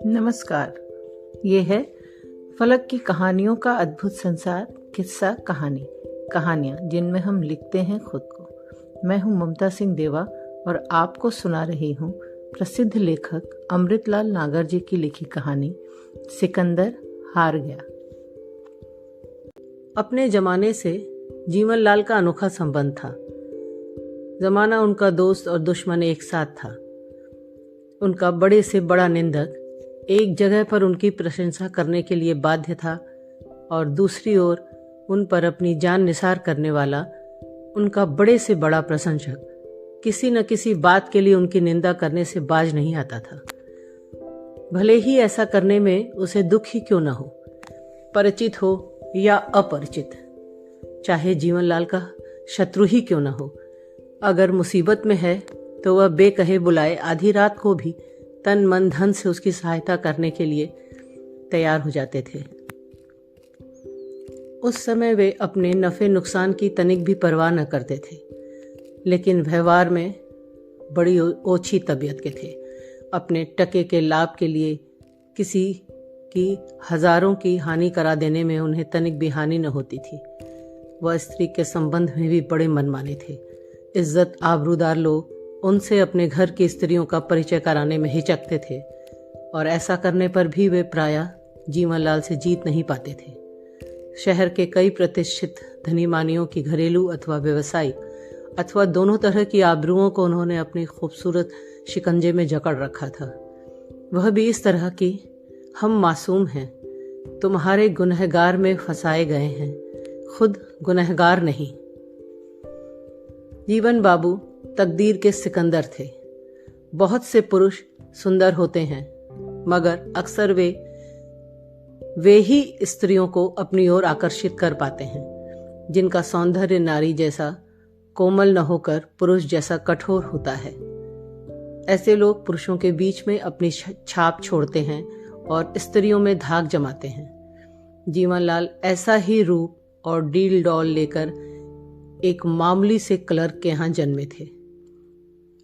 नमस्कार। ये है फलक की कहानियों का अद्भुत संसार, किस्सा कहानियाँ जिनमें हम लिखते हैं खुद को। मैं हूँ ममता सिंह देवा और आपको सुना रही हूँ प्रसिद्ध लेखक अमृतलाल नागर जी की लिखी कहानी सिकंदर हार गया। अपने जमाने से जीवनलाल का अनोखा संबंध था। जमाना उनका दोस्त और दुश्मन एक साथ था। उनका बड़े से बड़ा निंदक एक जगह पर उनकी प्रशंसा करने के लिए बाध्य था और दूसरी ओर उन पर अपनी जान निसार करने वाला उनका बड़े से बड़ा प्रशंसक किसी न किसी बात के लिए उनकी निंदा करने से बाज नहीं आता था। भले ही ऐसा करने में उसे दुख ही क्यों न हो, परिचित हो या अपरिचित, चाहे जीवनलाल का शत्रु ही क्यों न हो, अगर मुसीबत में है तो वह बेकहे बुलाए आधी रात को भी तन मन धन से उसकी सहायता करने के लिए तैयार हो जाते थे। उस समय वे अपने नफे नुकसान की तनिक भी परवाह न करते थे, लेकिन व्यवहार में बड़ी ओछी तबीयत के थे। अपने टके के लाभ के लिए किसी की हजारों की हानि करा देने में उन्हें तनिक भी हानि न होती थी। वह स्त्री के संबंध में भी बड़े मनमाने थे। इज्जत आबरूदार लोग उनसे अपने घर की स्त्रियों का परिचय कराने में हिचकते थे और ऐसा करने पर भी वे प्रायः जीवनलाल से जीत नहीं पाते थे। शहर के कई प्रतिष्ठित धनीमानियों की घरेलू अथवा व्यवसायिक अथवा दोनों तरह की आबरूओं को उन्होंने अपनी खूबसूरत शिकंजे में जकड़ रखा था। वह भी इस तरह की, हम मासूम हैं, तुम्हारे गुनहगार में फंसाए गए हैं, खुद गुनहगार नहीं। जीवन बाबू तकदीर के सिकंदर थे। बहुत से पुरुष सुंदर होते हैं, मगर अक्सर वे ही स्त्रियों को अपनी ओर आकर्षित कर पाते हैं जिनका सौंदर्य नारी जैसा कोमल न होकर पुरुष जैसा कठोर होता है। ऐसे लोग पुरुषों के बीच में अपनी छाप छोड़ते हैं और स्त्रियों में धाक जमाते हैं। जीवनलाल ऐसा ही रूप और डील डॉल लेकर एक मामूली से क्लर्क के यहाँ जन्मे थे।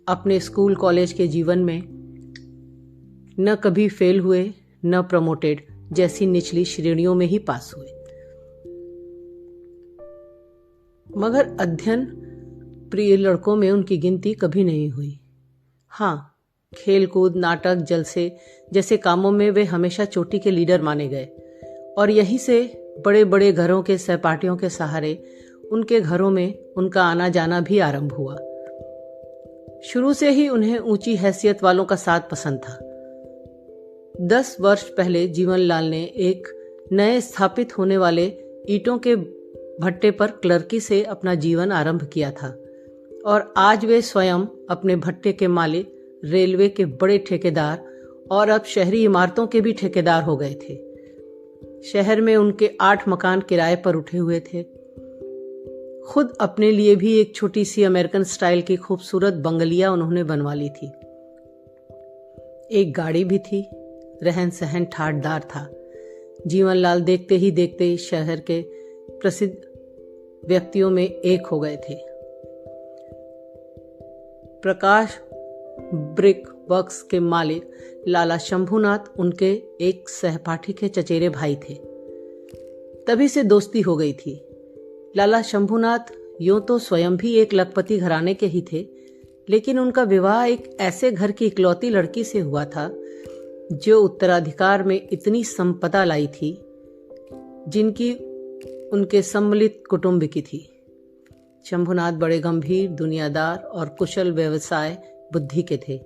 अपने स्कूल कॉलेज के जीवन में न कभी फेल हुए, न प्रमोटेड जैसी निचली श्रेणियों में ही पास हुए, मगर अध्ययन प्रिय लड़कों में उनकी गिनती कभी नहीं हुई। हाँ, खेलकूद, नाटक, जलसे जैसे कामों में वे हमेशा चोटी के लीडर माने गए और यहीं से बड़े बड़े घरों के सहपाठियों के सहारे उनके घरों में उनका आना जाना भी आरंभ हुआ। शुरू से ही उन्हें ऊंची हैसियत वालों का साथ पसंद था। 10 वर्ष पहले जीवनलाल ने एक नए स्थापित होने वाले ईंटों के भट्टे पर क्लर्की से अपना जीवन आरंभ किया था और आज वे स्वयं अपने भट्टे के मालिक, रेलवे के बड़े ठेकेदार और अब शहरी इमारतों के भी ठेकेदार हो गए थे। शहर में उनके 8 मकान किराए पर उठे हुए थे। खुद अपने लिए भी एक छोटी सी अमेरिकन स्टाइल की खूबसूरत बंगलिया उन्होंने बनवा ली थी। एक गाड़ी भी थी। रहन सहन ठाटदार था। जीवनलाल देखते ही देखते शहर के प्रसिद्ध व्यक्तियों में एक हो गए थे। प्रकाश ब्रिक वर्क्स के मालिक लाला शंभुनाथ उनके एक सहपाठी के चचेरे भाई थे। तभी से दोस्ती हो गई थी। लाला शंभुनाथ यूं तो स्वयं भी एक लखपति घराने के ही थे, लेकिन उनका विवाह एक ऐसे घर की इकलौती लड़की से हुआ था जो उत्तराधिकार में इतनी संपदा लाई थी जिनकी उनके सम्मिलित कुटुंब की थी। शंभुनाथ बड़े गंभीर, दुनियादार और कुशल व्यवसाय बुद्धि के थे।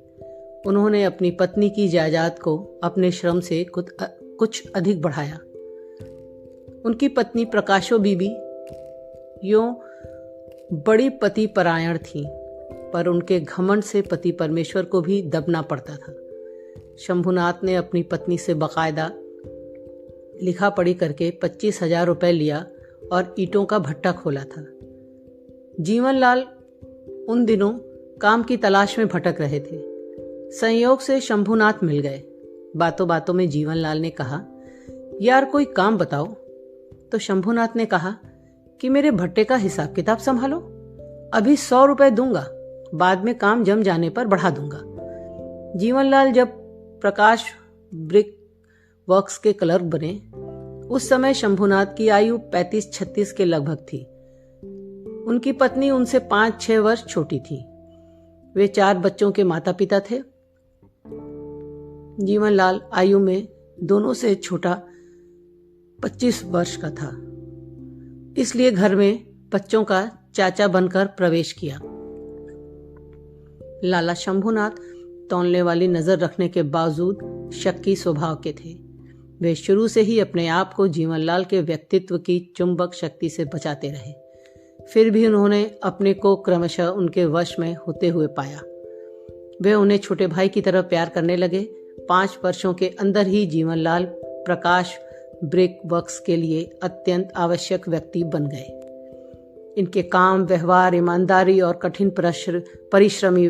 उन्होंने अपनी पत्नी की जायदाद को अपने श्रम से कुछ अधिक बढ़ाया। उनकी पत्नी प्रकाशो बीबी यूं बड़ी पति परायण थी, पर उनके घमंड से पति परमेश्वर को भी दबना पड़ता था। शंभुनाथ ने अपनी पत्नी से बकायदा लिखा पढ़ी करके 25,000 रुपए लिया और ईंटों का भट्टा खोला था। जीवनलाल उन दिनों काम की तलाश में भटक रहे थे। संयोग से शंभुनाथ मिल गए। बातों बातों में जीवनलाल ने कहा, यार कोई काम बताओ। तो शंभुनाथ ने कहा कि मेरे भट्टे का हिसाब किताब संभालो। अभी 100 रुपए दूंगा, बाद में काम जम जाने पर बढ़ा दूंगा। जीवनलाल जब प्रकाश ब्रिक वर्क्स के क्लर्क बने। उस समय शंभुनाथ की आयु 35-36 के लगभग थी। उनकी पत्नी उनसे 5-6 वर्ष छोटी थी। वे 4 बच्चों के माता पिता थे। जीवनलाल आयु में दोनों से छोटा 25 वर्ष का था, इसलिए घर में बच्चों का चाचा बनकर प्रवेश किया। लाला शंभुनाथ तौलने वाली नजर रखने के बावजूद शक्की स्वभाव के थे। वे शुरू से ही अपने आप को जीवनलाल के व्यक्तित्व की चुंबक शक्ति से बचाते रहे। फिर भी उन्होंने अपने को क्रमशः उनके वश में होते हुए पाया। वे उन्हें छोटे भाई की तरह प्यार करने लगे। 5 वर्षों के अंदर ही जीवनलाल प्रकाश ब्रिक वर्क्स के लिए अत्यंत आवश्यक व्यक्ति बन गए। इनके काम, व्यवहार, ईमानदारी और कठिन परिश्रमी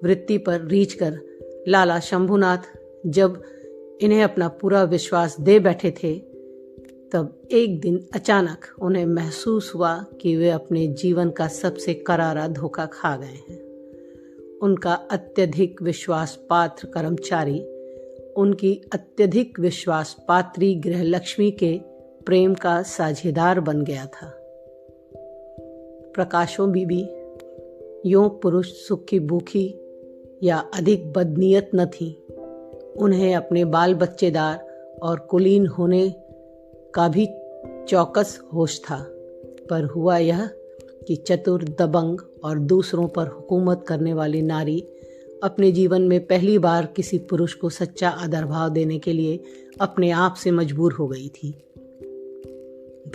वृत्ति पर रीझ कर लाला शंभुनाथ जब इन्हें अपना पूरा विश्वास दे बैठे थे, तब एक दिन अचानक उन्हें महसूस हुआ कि वे अपने जीवन का सबसे करारा धोखा खा गए हैं। उनका अत्यधिक विश्वास पात्र कर्मचारी उनकी अत्यधिक विश्वास पात्री गृहलक्ष्मी के प्रेम का साझेदार बन गया था। प्रकाशों बीबी यों पुरुष सुख की भूखी या अधिक बदनीयत न थी। उन्हें अपने बाल बच्चेदार और कुलीन होने का भी चौकस होश था, पर हुआ यह कि चतुर, दबंग और दूसरों पर हुकूमत करने वाली नारी अपने जीवन में पहली बार किसी पुरुष को सच्चा आदर भाव देने के लिए अपने आप से मजबूर हो गई थी।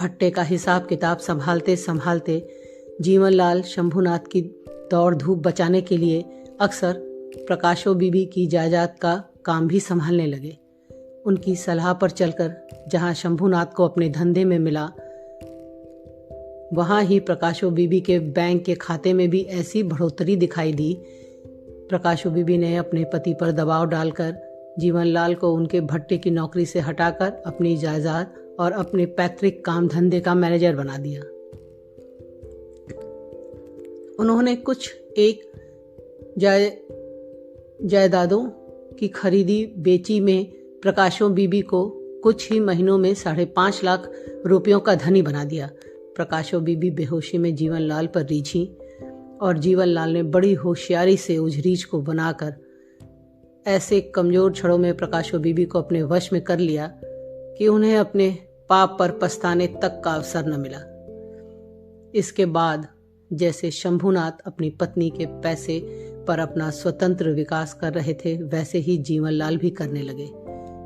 भट्टे का हिसाब किताब संभालते संभालते जीवनलाल शंभुनाथ की दौड़ धूप बचाने के लिए अक्सर प्रकाशो बीबी की जायदाद का काम भी संभालने लगे। उनकी सलाह पर चलकर जहां शंभुनाथ को अपने धंधे में मिला, वहां ही प्रकाशो बीबी के बैंक के खाते में भी ऐसी बढ़ोतरी दिखाई दी। प्रकाशो बीबी ने अपने पति पर दबाव डालकर जीवनलाल को उनके भट्टे की नौकरी से हटाकर अपनी जायदाद और अपने पैतृक काम धंधे का मैनेजर बना दिया। उन्होंने कुछ एक जायदादों की खरीदी बेची में प्रकाशों बीबी को कुछ ही महीनों में 5.5 लाख रुपयों का धनी बना दिया। प्रकाशों बीबी बेहोशी में जीवनलाल पर रीझी और जीवनलाल ने बड़ी होशियारी से उस रीझ को बनाकर ऐसे कमजोर क्षणों में प्रकाशों बीबी को अपने वश में कर लिया कि उन्हें अपने पाप पर पछताने तक का अवसर न मिला। इसके बाद जैसे शंभुनाथ अपनी पत्नी के पैसे पर अपना स्वतंत्र विकास कर रहे थे, वैसे ही जीवनलाल भी करने लगे।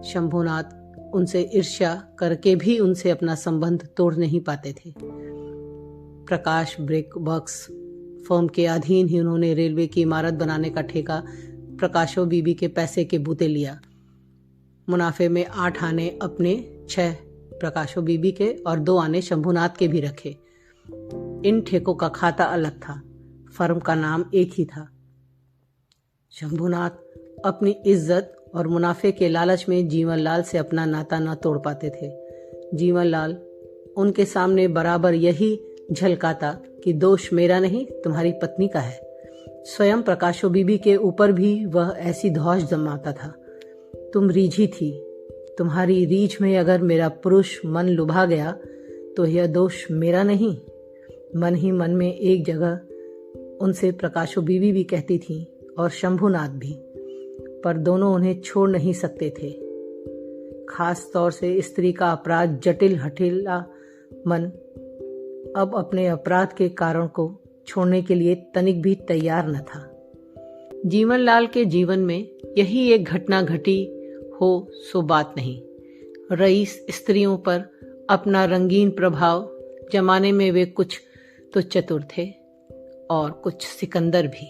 शंभुनाथ उनसे ईर्ष्या करके भी उनसे अपना संबंध तोड़ नहीं पाते थे। प्रकाश ब्रिक वर्क्स फर्म के अधीन ही उन्होंने रेलवे की इमारत बनाने का ठेका प्रकाशो बीबी के पैसे के बूते लिया। मुनाफे में 8 आने अपने, 6 प्रकाशो बीबी के और 2 आने शंभुनाथ के भी रखे। इन ठेकों का खाता अलग था, फर्म का नाम एक ही था। शंभुनाथ अपनी इज्जत और मुनाफे के लालच में जीवनलाल से अपना नाता न तोड़ पाते थे। जीवनलाल उनके सामने बराबर यही झलकाता कि दोष मेरा नहीं, तुम्हारी पत्नी का है। स्वयं प्रकाशो बीबी के ऊपर भी वह ऐसी धौंस जमाता था। तुम रीझी थी, तुम्हारी रीझ में अगर मेरा पुरुष मन लुभा गया तो यह दोष मेरा नहीं। मन ही मन में एक जगह उनसे प्रकाशो बीबी भी कहती थी और शंभुनाथ भी, पर दोनों उन्हें छोड़ नहीं सकते थे। खास तौर से स्त्री का अपराध जटिल हठीला मन अब अपने अपराध के कारण को छोड़ने के लिए तनिक भी तैयार न था। जीवनलाल के जीवन में यही एक घटना घटी हो सो बात नहीं। रईस स्त्रियों पर अपना रंगीन प्रभाव जमाने में वे कुछ तो चतुर थे और कुछ सिकंदर भी।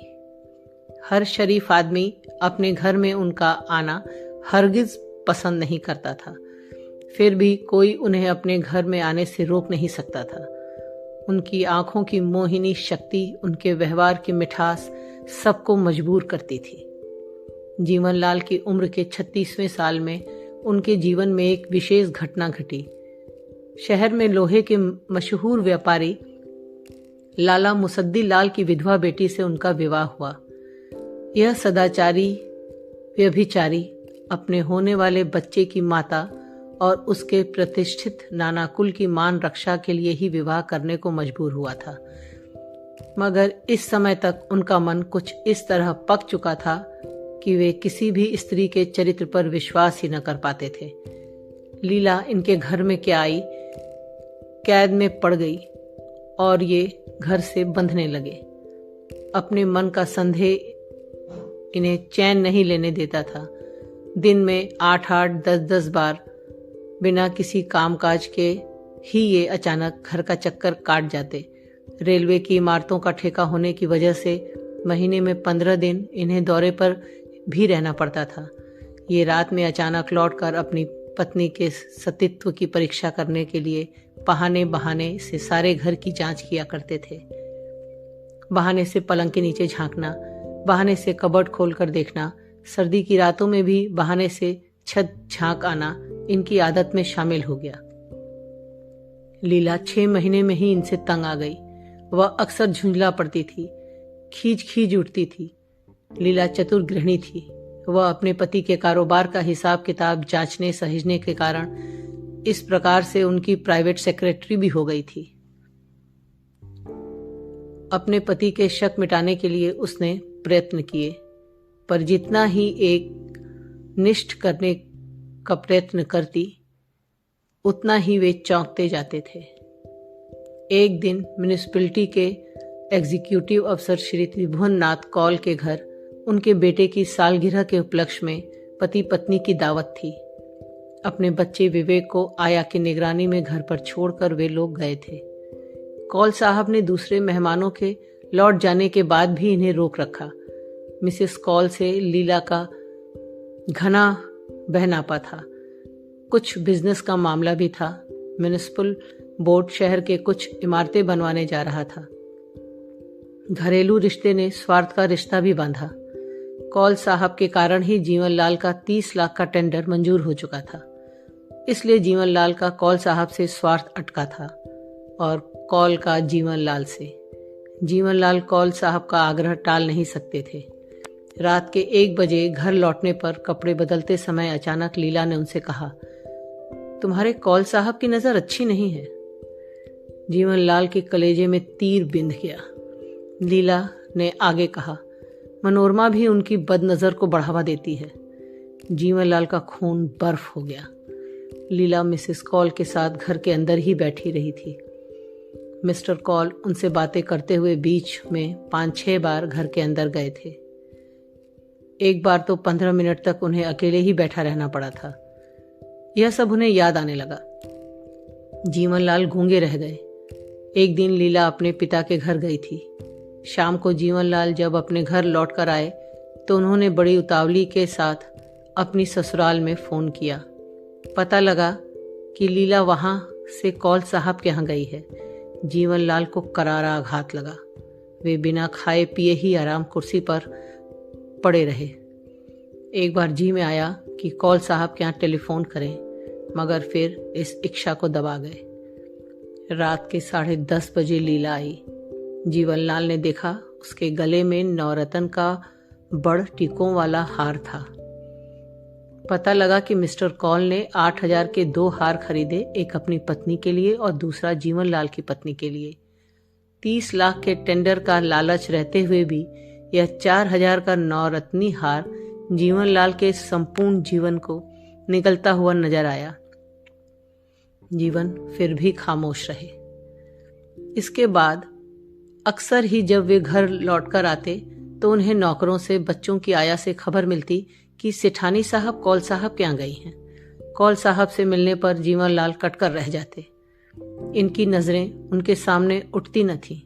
हर शरीफ आदमी अपने घर में उनका आना हरगिज पसंद नहीं करता था, फिर भी कोई उन्हें अपने घर में आने से रोक नहीं सकता था। उनकी आंखों की मोहिनी शक्ति, उनके व्यवहार की मिठास सबको मजबूर करती थी। जीवनलाल की उम्र के 36वें साल में उनके जीवन में एक विशेष घटना घटी। शहर में लोहे के मशहूर व्यापारी लाला मुसद्दी लाल की विधवा बेटी से उनका विवाह हुआ। यह सदाचारी, व्यभिचारी अपने होने वाले बच्चे की माता और उसके प्रतिष्ठित नानाकुल की मान रक्षा के लिए ही विवाह करने को मजबूर हुआ था। मगर इस समय तक उनका मन कुछ इस तरह पक चुका था कि वे किसी भी स्त्री के चरित्र पर विश्वास ही न कर पाते थे। लीला इनके घर में क्या आई, कैद में पड़ गई और ये घर से बंधने लगे। अपने मन का संदेह इन्हें चैन नहीं लेने देता था। दिन में 8-8, 10-10 बार बिना किसी कामकाज के ही ये अचानक घर का चक्कर काट जाते। रेलवे की इमारतों का ठेका होने की वजह से महीने में 15 दिन इन्हें दौरे पर भी रहना पड़ता था। ये रात में अचानक लौटकर अपनी पत्नी के सतीत्व की परीक्षा करने के लिए बहाने बहाने से सारे घर की जांच किया करते थे। बहाने से पलंग के नीचे झांकना, बहाने से कबर्ड खोलकर देखना, सर्दी की रातों में भी बहाने से छत झांक आना इनकी आदत में शामिल हो गया। लीला 6 महीने में ही इनसे तंग आ गई। वह अक्सर झुंझला पड़ती थी, खींच खींच उठती थी। लीला चतुर गृहिणी थी। वह अपने पति के कारोबार का हिसाब किताब जांचने सहेजने के कारण इस प्रकार से उनकी प्राइवेट सेक्रेटरी भी हो गई थी। अपने पति के शक मिटाने के लिए उसने प्रयत्न किए, पर जितना ही एक निष्ठ करने का प्रयत्न करती उतना ही वे चौंकते जाते थे। एक दिन म्यूनिसिपैलिटी के एग्जीक्यूटिव अफसर श्री त्रिभुवन नाथ कौल के घर उनके बेटे की सालगिरह के उपलक्ष्य में पति पत्नी की दावत थी। अपने बच्चे विवेक को आया की निगरानी में घर पर छोड़कर वे लोग गए थे। कौल साहब ने दूसरे मेहमानों के लौट जाने के बाद भी इन्हें रोक रखा। मिसेस कौल से लीला का घना बहनापा था। कुछ बिजनेस का मामला भी था। म्युनिसिपल बोर्ड शहर के कुछ इमारतें बनवाने जा रहा था। घरेलू रिश्ते ने स्वार्थ का रिश्ता भी बांधा। कौल साहब के कारण ही जीवनलाल का 30 लाख का टेंडर मंजूर हो चुका था। इसलिए जीवनलाल का कौल साहब से स्वार्थ अटका था और कौल का जीवनलाल से। जीवनलाल कौल साहब का आग्रह टाल नहीं सकते थे। रात के 1 बजे घर लौटने पर कपड़े बदलते समय अचानक लीला ने उनसे कहा, तुम्हारे कौल साहब की नजर अच्छी नहीं है। जीवनलाल के कलेजे में तीर बिंध गया। लीला ने आगे कहा, मनोरमा भी उनकी बदनजर को बढ़ावा देती है। जीवनलाल का खून बर्फ हो गया। लीला मिसेस कौल के साथ घर के अंदर ही बैठी रही थी। मिस्टर कौल उनसे बातें करते हुए बीच में 5-6 बार घर के अंदर गए थे। एक बार तो 15 मिनट तक उन्हें अकेले ही बैठा रहना पड़ा था। यह सब उन्हें याद आने लगा। जीवनलाल गूंगे रह गए। एक दिन लीला अपने पिता के घर गई थी। शाम को जीवनलाल जब अपने घर लौटकर आए तो उन्होंने बड़ी उतावली के साथ अपनी ससुराल में फोन किया। पता लगा कि लीला वहां से कौल साहब के यहाँ गई है। जीवनलाल को करारा आघात लगा। वे बिना खाए पिए ही आराम कुर्सी पर पड़े रहे। एक बार जी में आया कि कौल साहब के यहाँ टेलीफोन करें, मगर फिर इस इच्छा को दबा गए। रात के 10:30 बजे लीला आई। जीवनलाल ने देखा उसके गले में नवरत्न का बड़ टीकों वाला हार था। पता लगा कि मिस्टर कौल ने 8,000 के 2 हार खरीदे, एक अपनी पत्नी के लिए और दूसरा जीवनलाल की पत्नी के लिए। 30 लाख के टेंडर का लालच रहते हुए भी यह 4,000 का नवरत्नी हार जीवनलाल के संपूर्ण जीवन को निगलता हुआ नजर आया। जीवन फिर भी खामोश रहे। इसके बाद अक्सर ही जब वे घर लौटकर आते तो उन्हें नौकरों से, बच्चों की आया से खबर मिलती कि सेठानी साहब कौल साहब के यहाँ गई हैं। कौल साहब से मिलने पर जीवनलाल कटकर रह जाते। इनकी नजरें उनके सामने उठती न थीं।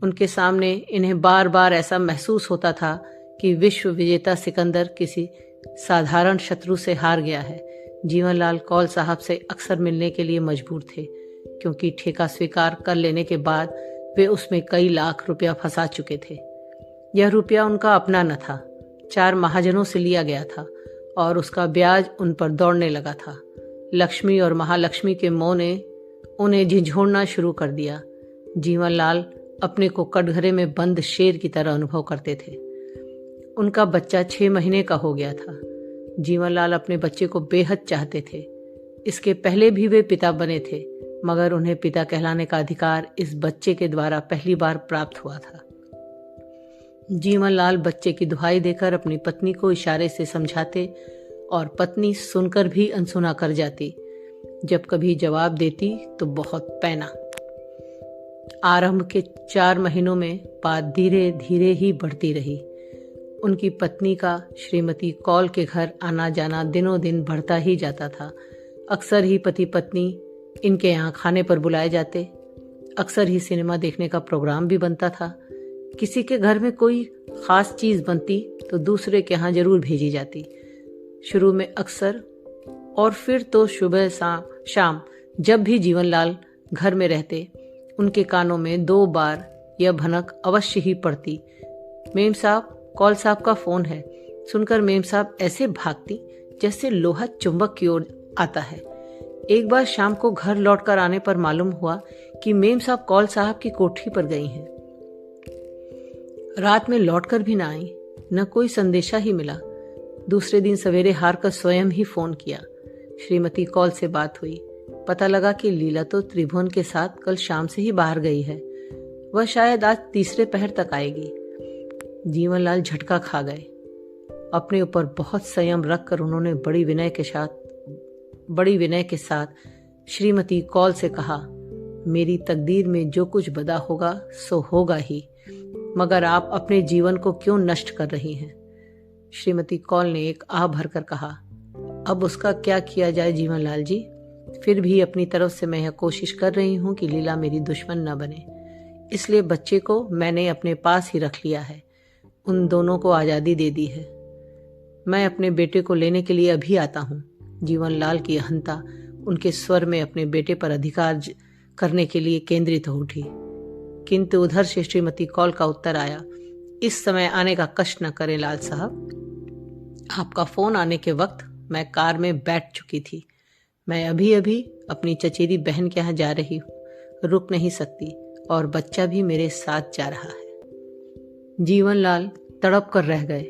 उनके सामने इन्हें बार बार ऐसा महसूस होता था कि विश्व विजेता सिकंदर किसी साधारण शत्रु से हार गया है। जीवनलाल कौल साहब से अक्सर मिलने के लिए मजबूर थे, क्योंकि ठेका स्वीकार कर लेने के बाद वे उसमें कई लाख रुपया फंसा चुके थे। यह रुपया उनका अपना न था, 4 महाजनों से लिया गया था और उसका ब्याज उन पर दौड़ने लगा था। लक्ष्मी और महालक्ष्मी के मोह ने उन्हें झिझोड़ना शुरू कर दिया। जीवनलाल अपने को कटघरे में बंद शेर की तरह अनुभव करते थे। उनका बच्चा 6 महीने का हो गया था। जीवनलाल अपने बच्चे को बेहद चाहते थे। इसके पहले भी वे पिता बने थे, मगर उन्हें पिता कहलाने का अधिकार इस बच्चे के द्वारा पहली बार प्राप्त हुआ था। जीवनलाल बच्चे की दुहाई देकर अपनी पत्नी को इशारे से समझाते और पत्नी सुनकर भी अनसुना कर जाती। जब कभी जवाब देती तो बहुत पैना। आरंभ के 4 महीनों में बात धीरे धीरे ही बढ़ती रही। उनकी पत्नी का श्रीमती कौल के घर आना जाना दिनों दिन बढ़ता ही जाता था। अक्सर ही पति पत्नी इनके यहाँ खाने पर बुलाए जाते। अक्सर ही सिनेमा देखने का प्रोग्राम भी बनता था। किसी के घर में कोई खास चीज बनती तो दूसरे के यहाँ जरूर भेजी जाती। शुरू में अक्सर और फिर तो सुबह शाम जब भी जीवनलाल घर में रहते, उनके कानों में 2 बार यह भनक अवश्य ही पड़ती, मेम साहब, कौल साहब का फोन है। सुनकर मेम साहब ऐसे भागती जैसे लोहा चुंबक की ओर आता है। एक बार शाम को घर लौटकर आने पर मालूम हुआ कि मेम साहब कौल साहब की कोठी पर गई हैं। रात में लौटकर भी ना आई, न कोई संदेशा ही मिला। दूसरे दिन सवेरे हार कर स्वयं ही फोन किया। श्रीमती कौल से बात हुई। पता लगा कि लीला तो त्रिभुवन के साथ कल शाम से ही बाहर गई है। वह शायद आज तीसरे पहर तक आएगी। जीवनलाल झटका खा गए। अपने ऊपर बहुत संयम रखकर उन्होंने बड़ी विनय के साथ श्रीमती कौल से कहा, मेरी तकदीर में जो कुछ बदा होगा सो होगा ही, मगर आप अपने जीवन को क्यों नष्ट कर रही हैं? श्रीमती कौल ने एक आह भरकर कहा, अब उसका क्या किया जाए जीवनलाल जी। फिर भी अपनी तरफ से मैं यह कोशिश कर रही हूँ कि लीला मेरी दुश्मन न बने। इसलिए बच्चे को मैंने अपने पास ही रख लिया है। उन दोनों को आज़ादी दे दी है। मैं अपने बेटे को लेने के लिए अभी आता हूँ। जीवनलाल की अहंता उनके स्वर में अपने बेटे पर अधिकार करने के लिए केंद्रित हो उठी। किंतु उधर से श्रीमती कौल का उत्तर आया, इस समय आने का कष्ट न करें लाल साहब। आपका फोन आने के वक्त मैं कार में बैठ चुकी थी। मैं अभी अभी अपनी चचेरी बहन के यहाँ जा रही हूँ, रुक नहीं सकती, और बच्चा भी मेरे साथ जा रहा है। जीवनलाल तड़प कर रह गए।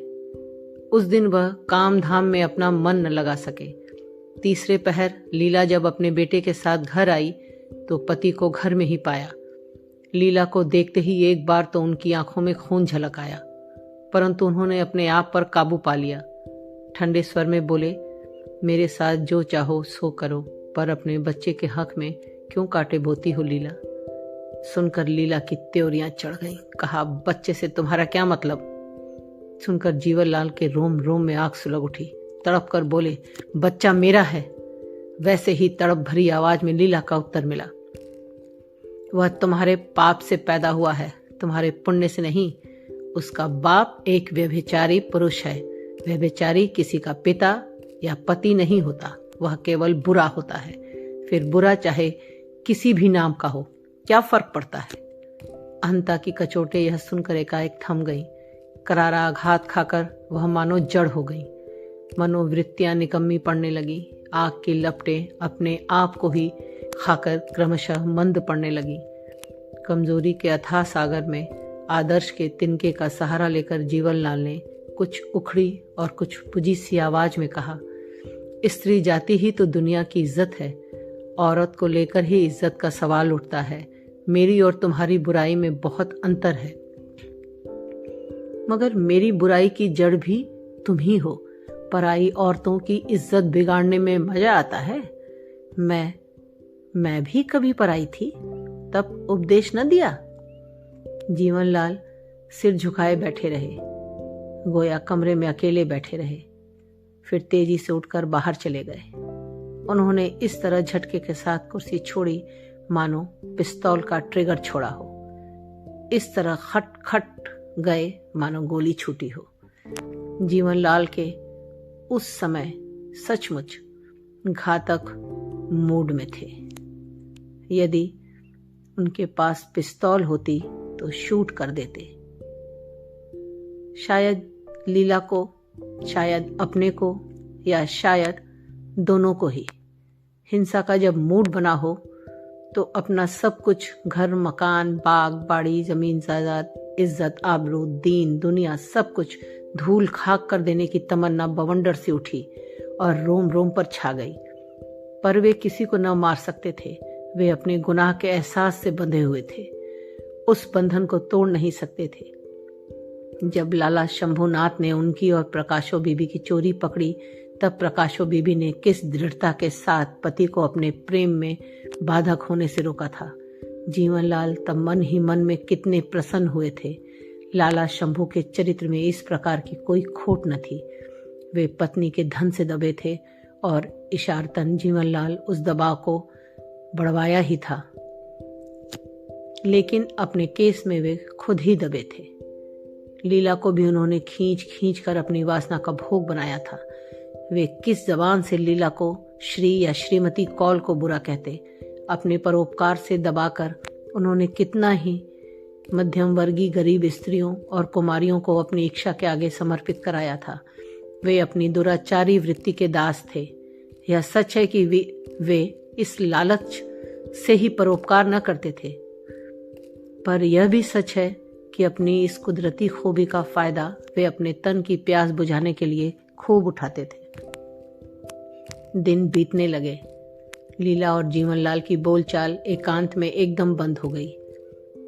उस दिन वह काम धाम में अपना मन न लगा सके। तीसरे पहर लीला जब अपने बेटे के साथ घर आई तो पति को घर में ही पाया। लीला को देखते ही एक बार तो उनकी आंखों में खून झलक आया, परंतु उन्होंने अपने आप पर काबू पा लिया। ठंडे स्वर में बोले, मेरे साथ जो चाहो सो करो, पर अपने बच्चे के हक में क्यों कांटे बोती हो लीला। सुनकर लीला की त्योरियां चढ़ गईं। कहा, बच्चे से तुम्हारा क्या मतलब? सुनकर जीवनलाल के रोम रोम में आग सुलग उठी। तड़प कर बोले, बच्चा मेरा है। वैसे ही तड़प भरी आवाज में लीला का उत्तर मिला, वह तुम्हारे पाप से पैदा हुआ है, तुम्हारे पुण्य से नहीं। उसका बाप एक व्यभिचारी पुरुष है। व्यभिचारी किसी का पिता या पति नहीं होता, वह केवल बुरा होता है। फिर बुरा चाहे किसी भी नाम का हो, क्या फर्क पड़ता है? अहंता की कचोटे यह सुनकर एकाएक थम गई। करारा आघात खाकर वह मानो जड़ हो गई। मनोवृत्तियां निकम्मी पड़ने लगी। आग की लपटें अपने आप को ही खाकर क्रमशः मंद पड़ने लगी। कमजोरी के अथाह सागर में आदर्श के तिनके का सहारा लेकर जीवनलाल ने कुछ उखड़ी और कुछ पुजी सी आवाज में कहा, स्त्री जाति ही तो दुनिया की इज्जत है। औरत को लेकर ही इज्जत का सवाल उठता है। मेरी और तुम्हारी बुराई में बहुत अंतर है, मगर मेरी बुराई की जड़ भी तुम ही हो। पराई औरतों की इज्जत बिगाड़ने में मजा आता है। मैं भी कभी पराई थी, तब उपदेश न दिया। जीवनलाल सिर झुकाए बैठे रहे, गोया कमरे में अकेले बैठे रहे। फिर तेजी से उठकर बाहर चले गए। उन्होंने इस तरह झटके के साथ कुर्सी छोड़ी मानो पिस्तौल का ट्रिगर छोड़ा हो। इस तरह खट खट गए मानो गोली छूटी हो। जीवनलाल के उस समय सचमुच घातक मूड में थे। यदि उनके पास पिस्तौल होती तो शूट कर देते। शायद लीला को, शायद अपने को, या शायद दोनों को ही। हिंसा का जब मूड बना हो तो अपना सब कुछ, घर मकान बाग बाड़ी जमीन जायदाद इज्जत, आबरू, दीन दुनिया सब कुछ धूल खाक कर देने की तमन्ना बवंडर से उठी और रोम रोम पर छा गई। पर वे किसी को न मार सकते थे। वे अपने गुनाह के एहसास से बंधे हुए थे, उस बंधन को तोड़ नहीं सकते थे। जब लाला शंभुनाथ ने उनकी और प्रकाशो बीबी की चोरी पकड़ी, तब प्रकाशो बीबी ने किस दृढ़ता के साथ पति को अपने प्रेम में बाधक होने से रोका था। जीवनलाल तब मन ही मन में कितने प्रसन्न हुए थे। लाला शंभू के चरित्र में इस प्रकार की कोई खोट न थी। वे पत्नी के धन से दबे थे और इशारतन जीवनलाल उस दबाव को बढ़वाया ही था, लेकिन अपने केस में वे खुद ही दबे थे। लीला को भी उन्होंने खींच खींच कर अपनी वासना का भोग बनाया था। वे किस जबान से लीला को श्री या श्रीमती कौल को बुरा कहते। अपने परोपकार से दबाकर उन्होंने कितना ही मध्यम वर्गीय गरीब स्त्रियों और कुमारियों को अपनी इच्छा के आगे समर्पित कराया था। वे अपनी दुराचारी वृत्ति के दास थे। यह सच है कि वे इस लालच से ही परोपकार न करते थे, पर यह भी सच है कि अपनी इस कुदरती खूबी का फायदा वे अपने तन की प्यास बुझाने के लिए खूब उठाते थे। दिन बीतने लगे। लीला और जीवनलाल की बोलचाल एकांत में एकदम बंद हो गई।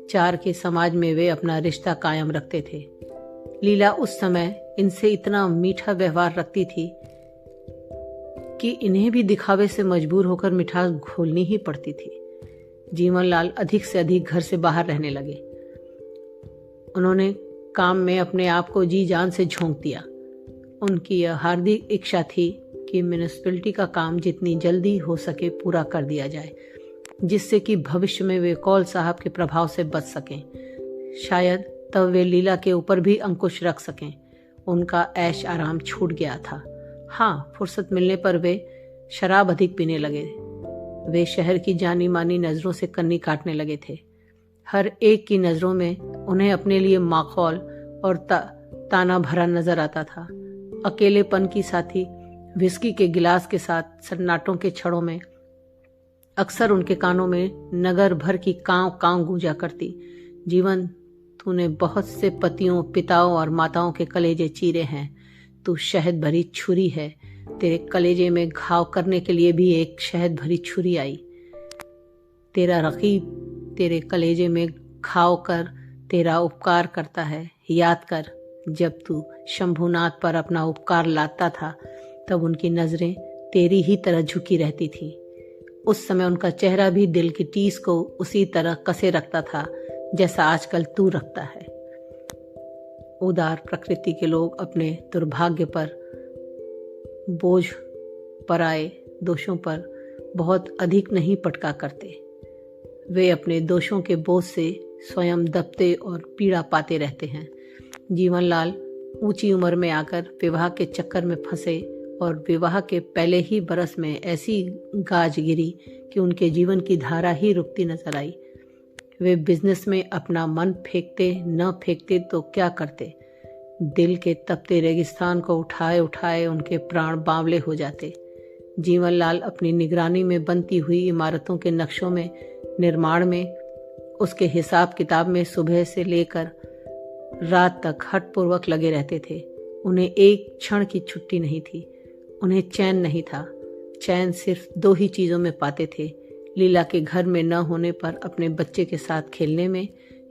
चार के समाज में वे अपना रिश्ता कायम रखते थे। लीला उस समय इनसे इतना मीठा व्यवहार रखती थी कि इन्हें भी दिखावे से मजबूर होकर मिठास घोलनी ही पड़ती थी। जीवनलाल अधिक से अधिक घर से बाहर रहने लगे। उन्होंने काम में अपने आप को जी जान से झोंक दिया। उनकी यह हार्दिक इच्छा थी कि म्यूनिसिपैलिटी का काम जितनी जल्दी हो सके पूरा कर दिया जाए, जिससे कि भविष्य में वे कौल साहब के प्रभाव से बच सकें। शायद तब वे लीला के ऊपर भी अंकुश रख सकें। उनका ऐश आराम छूट गया था। हाँ, फुर्सत मिलने पर वे शराब अधिक पीने लगे। वे शहर की जानी मानी नजरों से कन्नी काटने लगे थे। हर एक की नजरों में उन्हें अपने लिए माखौल और ताना भरा नजर आता था। अकेलेपन की साथी विस्की के गिलास के साथ सन्नाटों के छड़ों में अक्सर उनके कानों में नगर भर की कांव कांव गूंजा करती। जीवन, तूने बहुत से पतियों, पिताओं और माताओं के कलेजे चीरे हैं। तू शहद भरी छुरी है। तेरे कलेजे में घाव करने के लिए भी एक शहद भरी छुरी आई। तेरा रकीब तेरे कलेजे में घाव कर तेरा उपकार करता है। याद कर, जब तू शंभुनाथ पर अपना उपकार लाता था, तब उनकी नजरें तेरी ही तरह झुकी रहती थी। उस समय उनका चेहरा भी दिल की टीस को उसी तरह कसे रखता था जैसा आजकल तू रखता है। उदार प्रकृति के लोग अपने दुर्भाग्य पर बोझ पराए दोषों पर बहुत अधिक नहीं पटका करते। वे अपने दोषों के बोझ से स्वयं दबते और पीड़ा पाते रहते हैं। जीवनलाल ऊंची उम्र में आकर विवाह के चक्कर में फंसे और विवाह के पहले ही बरस में ऐसी गाज गिरी कि उनके जीवन की धारा ही रुकती नजर आई। वे बिजनेस में अपना मन फेंकते न फेंकते तो क्या करते। दिल के तपते रेगिस्तान को उठाए उठाए उनके प्राण बावले हो जाते। जीवनलाल अपनी निगरानी में बनती हुई इमारतों के नक्शों में, निर्माण में, उसके हिसाब किताब में सुबह से लेकर रात तक हठपूर्वक लगे रहते थे। उन्हें एक क्षण की छुट्टी नहीं थी। उन्हें चैन नहीं था। चैन सिर्फ दो ही चीजों में पाते थे, लीला के घर में न होने पर अपने बच्चे के साथ खेलने में,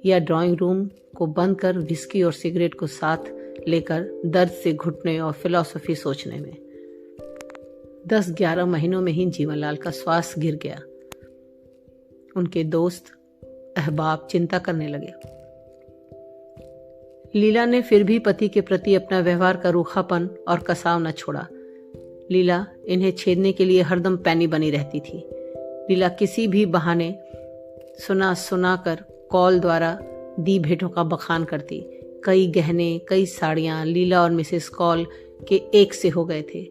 या ड्राइंग रूम को बंद कर विस्की और सिगरेट को साथ लेकर दर्द से घुटने और फिलॉसफी सोचने में। 10-11 महीनों में ही जीवनलाल का स्वास्थ्य गिर गया। उनके दोस्त अहबाब चिंता करने लगे। लीला ने फिर भी पति के प्रति अपना व्यवहार का रूखापन और कसाव न छोड़ा। लीला इन्हें छेदने के लिए हरदम पैनी बनी रहती थी। लीला किसी भी बहाने सुना कर कॉल द्वारा दी भेंटों का बखान करती। कई गहने, कई साड़ियां लीला और मिसेस कॉल के एक से हो गए थे।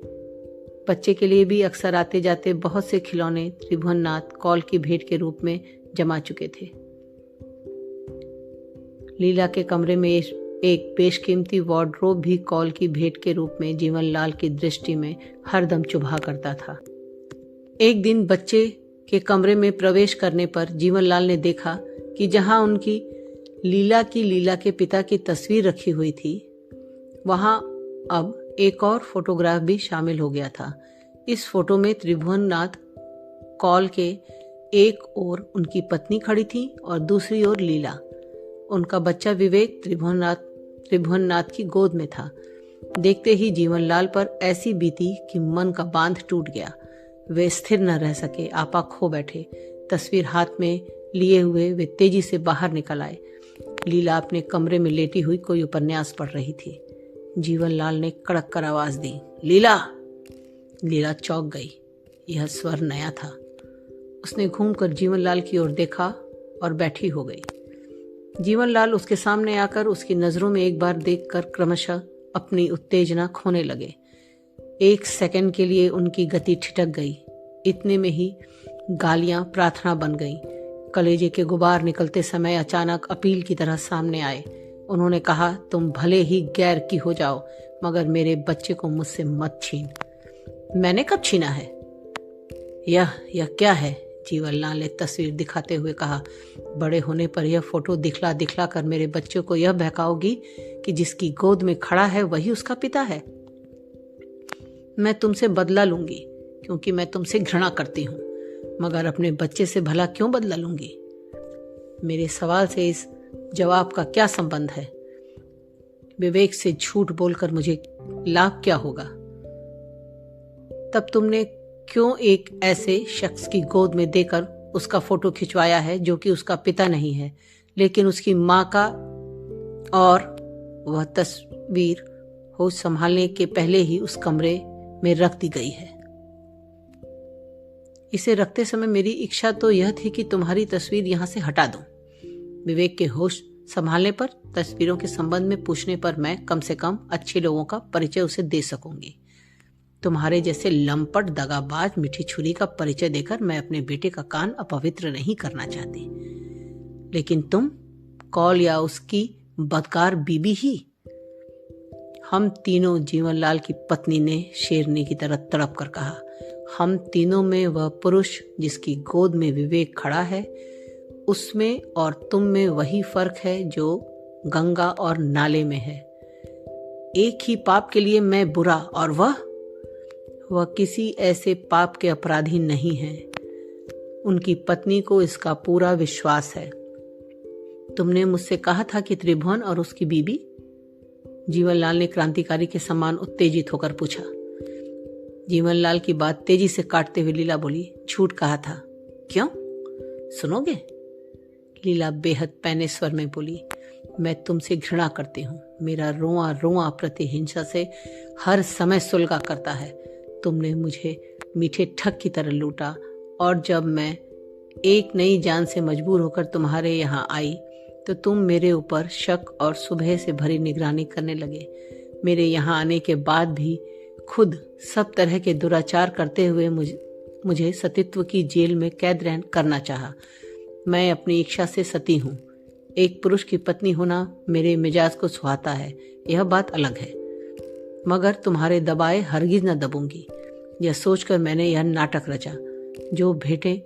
बच्चे के लिए भी अक्सर आते जाते बहुत से खिलौने त्रिभुवननाथ कॉल की भेंट के रूप में जमा चुके थे। लीला के कमरे में एक बेशकीमती वार्डरोब भी कॉल की भेंट के रूप में जीवनलाल की दृष्टि में हरदम चुभा करता था। एक दिन बच्चे के कमरे में प्रवेश करने पर जीवनलाल ने देखा कि जहां उनकी लीला के पिता की तस्वीर रखी हुई थी। वहां अब एक और फोटोग्राफ भी शामिल हो गया था। इस फोटो में त्रिभुवननाथ कॉल के एक ओर उनकी पत्नी खड़ी थी और दूसरी ओर लीला। उनका बच्चा विवेक त्रिभुवननाथ की गोद में था। देखते ही जीवनलाल पर ऐसी बीती कि मन का बांध टूट गया। वे स्थिर न रह सके, आपा खो बैठे। तस्वीर हाथ में लिए हुए वे तेजी से बाहर निकल आए। लीला अपने कमरे में लेटी हुई कोई उपन्यास पढ़ रही थी। जीवनलाल ने कड़क कर आवाज दी, लीला। लीला चौंक गई। यह स्वर नया था। उसने घूमकर जीवनलाल की ओर देखा और बैठी हो गई। जीवनलाल उसके सामने आकर उसकी नजरों में एक बार देखकर क्रमशः अपनी उत्तेजना खोने लगे। एक सेकंड के लिए उनकी गति ठिठक गई। इतने में ही गालियां प्रार्थना बन गईं। कलेजे के गुबार निकलते समय अचानक अपील की तरह सामने आए। उन्होंने कहा, तुम भले ही गैर की हो जाओ, मगर मेरे बच्चे को मुझसे मत छीन। मैंने कब छीना है? यह क्या है? जीवनलाल ने तस्वीर दिखाते हुए कहा। बड़े होने पर यह फोटो दिखला दिखला कर मेरे बच्चे को यह बहकाओगी कि जिसकी गोद में खड़ा है वही उसका पिता है। मैं तुमसे बदला लूंगी क्योंकि मैं तुमसे घृणा करती हूं, मगर अपने बच्चे से भला क्यों बदला लूंगी? मेरे सवाल से इस जवाब का क्या संबंध है? विवेक से झूठ बोलकर मुझे लाभ क्या होगा? तब तुमने क्यों एक ऐसे शख्स की गोद में देकर उसका फोटो खिंचवाया है जो कि उसका पिता नहीं है, लेकिन उसकी मां का, और वह तस्वीर होश संभालने के पहले ही उस कमरे में रख दी गई है। इसे रखते समय मेरी इच्छा तो यह थी कि तुम्हारी तस्वीर यहां से हटा दूं। विवेक के होश संभालने पर, तस्वीरों के संबंध में पूछने पर मैं कम से कम अच्छे लोगों का परिचय उसे दे सकूंगी। तुम्हारे जैसे लंपट दगाबाज मीठी छुरी का परिचय देकर मैं अपने बेटे का कान अपवित्र नहीं करना चाहती। लेकिन तुम कॉल या उसकी बदकार बीबी ही। हम तीनों, जीवनलाल की पत्नी ने शेरनी की तरह तड़प कर कहा, हम तीनों में वह पुरुष जिसकी गोद में विवेक खड़ा है, उसमें और तुम में वही फर्क है जो गंगा और नाले में है। एक ही पाप के लिए मैं बुरा और वह किसी ऐसे पाप के अपराधी नहीं है। उनकी पत्नी को इसका पूरा विश्वास है। तुमने मुझसे कहा था कि त्रिभुवन और उसकी बीबी? जीवनलाल ने क्रांतिकारी के समान उत्तेजित होकर पूछा। जीवनलाल की बात तेजी से काटते हुए लीला बोली, झूठ कहा था। क्यों? सुनोगे? लीला बेहद पैने स्वर में बोली, मैं तुमसे घृणा करती हूँ। मेरा रोआ रोआ प्रतिहिंसा से हर समय सुलगा करता है। तुमने मुझे मीठे ठग की तरह लूटा, और जब मैं एक नई जान से मजबूर होकर तुम्हारे यहाँ आई तो तुम मेरे ऊपर शक और सुबह से भरी निगरानी करने लगे। मेरे यहाँ आने के बाद भी खुद सब तरह के दुराचार करते हुए मुझे सतीत्व की जेल में कैद करना चाहा। मैं अपनी इच्छा से सती हूँ। एक पुरुष की पत्नी होना मेरे मिजाज को सुहाता है, यह बात अलग है, मगर तुम्हारे दबाए हरगिज न दबूंगी। यह सोचकर मैंने यह नाटक रचा। जो भेंटें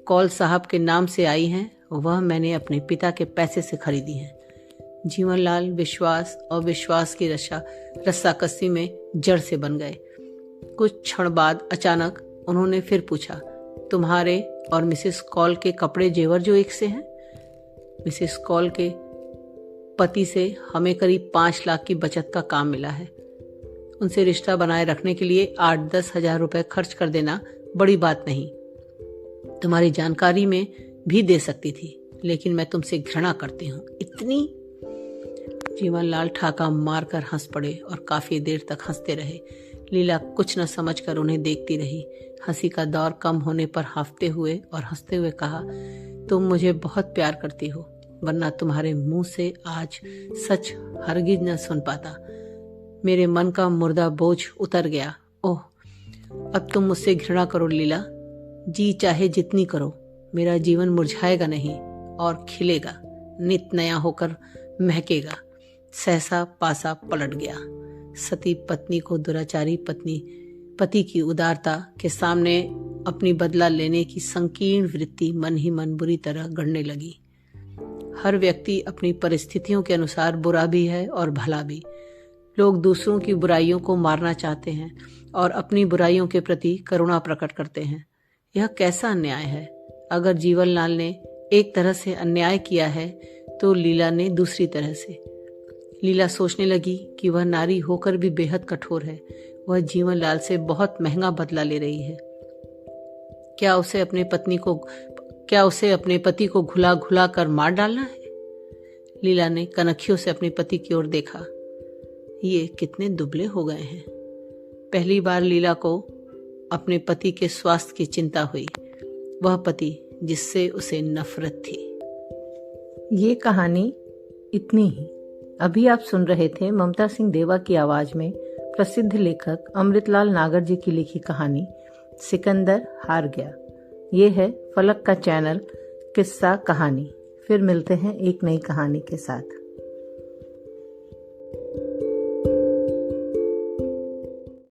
कौल साहब के नाम से आई हैं वह मैंने अपने पिता के पैसे से खरीदी हैं। जीवनलाल विश्वास और विश्वास की रस्साकसी में जड़ से बन गए। कुछ क्षण बाद अचानक उन्होंने फिर पूछा, तुम्हारे और मिसेस कौल के कपड़े जेवर जो एक से हैं? मिसेस कौल के पति से हमें करीब 5 लाख की बचत का काम मिला है। उनसे रिश्ता बनाए रखने के लिए 8-10 हजार रुपए खर्च कर देना बड़ी बात नहीं। तुम्हारी जानकारी में भी दे सकती थी, लेकिन मैं तुमसे घृणा करती हूँ। इतनी। जीवनलाल ठाका मारकर हंस पड़े और काफी देर तक हंसते रहे। लीला कुछ न समझकर उन्हें देखती रही। हंसी का दौर कम होने पर हांफते हुए और हंसते हुए कहा, तुम मुझे बहुत प्यार करती हो, वरना तुम्हारे मुंह से आज सच हरगिज न सुन पाता। मेरे मन का मुर्दा बोझ उतर गया। ओह, अब तुम मुझसे घृणा करो लीला, जी चाहे जितनी करो, मेरा जीवन मुरझाएगा नहीं और खिलेगा, नित नया होकर महकेगा। सहसा पासा पलट गया। सती पत्नी को दुराचारी पति की उदारता के सामने अपनी बदला लेने की संकीर्ण वृत्ति मन ही मन बुरी तरह गढ़ने लगी। हर व्यक्ति अपनी परिस्थितियों के अनुसार बुरा भी है और भला भी। लोग दूसरों की बुराइयों को मारना चाहते हैं और अपनी बुराइयों के प्रति करुणा प्रकट करते हैं। यह कैसा अन्याय है? अगर जीवनलाल ने एक तरह से अन्याय किया है तो लीला ने दूसरी तरह से। लीला सोचने लगी कि वह नारी होकर भी बेहद कठोर है। वह जीवनलाल से बहुत महंगा बदला ले रही है। क्या उसे अपने पति को घुला घुला कर मार डालना है? लीला ने कनखियों से अपने पति की ओर देखा। ये कितने दुबले हो गए हैं। पहली बार लीला को अपने पति के स्वास्थ्य की चिंता हुई। वह पति जिससे उसे नफरत थी। ये कहानी इतनी ही। अभी आप सुन रहे थे ममता सिंह देवा की आवाज में प्रसिद्ध लेखक अमृतलाल नागर जी की लिखी कहानी सिकंदर हार गया। ये है फलक का चैनल किस्सा कहानी। फिर मिलते हैं एक नई कहानी के साथ।